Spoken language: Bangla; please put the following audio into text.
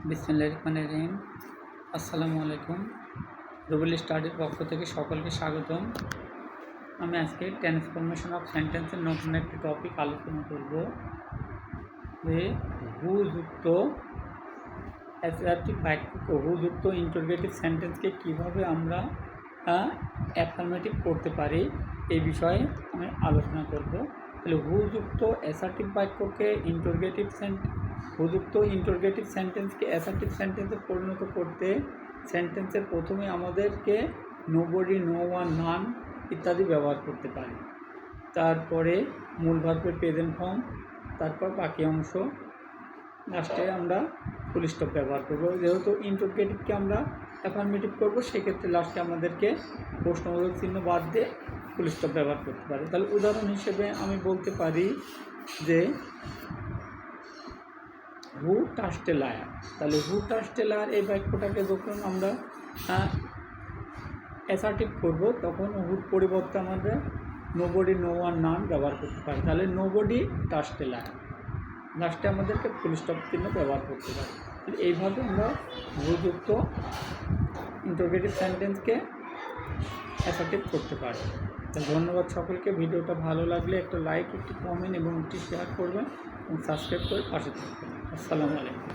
বিসমিল্লাহির রহমানির রহিম। আসসালামু আলাইকুম। রুবেল স্টাডির পক্ষ থেকে সকলকে স্বাগতম। আমি আজকে ট্রান্সফরমেশন অফ সেন্টেন্সের নতুন একটি টপিক আলোচনা করব, যে হুযুক্ত অ্যাসার্টিভ বাক্য, হুযুক্ত ইন্টারোগেটিভ সেন্টেন্সকে কীভাবে আমরা অ্যাফার্মেটিভ করতে পারি এই বিষয়ে আমি আলোচনা করব। তাহলে হুযুক্ত অ্যাসার্টিভ বাক্যকে হুযুক্ত ইন্টারোগেটিভ সেন্টেন্সকে অ্যাসার্টিভ সেন্টেন্সে পরিণত করতে সেন্টেন্সের প্রথমে আমাদেরকে নোবডি, নো ওয়ান, নান ইত্যাদি ব্যবহার করতে পারি। তারপরে মূল ভার্বের প্রেজেন্ট ফর্ম, তারপর বাকি অংশ, লাস্টে আমরা ফুল স্টপ ব্যবহার করব। যেহেতু ইন্টারোগেটিভকে আমরা অ্যাফার্মেটিভ করব, সেক্ষেত্রে লাস্টে আমাদেরকে প্রশ্নবোধক চিহ্ন বাদ দিয়ে ফুল স্টপ ব্যবহার করতে পারি। তাহলে উদাহরণ হিসেবে আমি বলতে পারি যে হু টাচড এ লায়ন। তাহলে হু টাচড এ লায়ন এই বাক্যটাকে যখন আমরা অ্যাসার্টিভ করব, তখন হুর পরিবর্তে আমাদের নোবডি, নো ওয়ান, নান ব্যবহার করতে পারি। তাহলে নোবডি টাচড এ লায়ন, লাস্টে আমাদেরকে ফুল স্টপ চিহ্ন ব্যবহার করতে পারি। এইভাবে আমরা হুযুক্ত ইন্টারোগেটিভ সেন্টেন্সকে অ্যাসার্টিভ করতে পারি। ধন্যবাদ সকলকে। ভিডিওটা ভালো লাগলে একটা লাইক, একটি কমেন্ট এবং একটি শেয়ার করবেন এবং সাবস্ক্রাইব করে পাশে থাকবেন। আসসালামু আলাইকুম।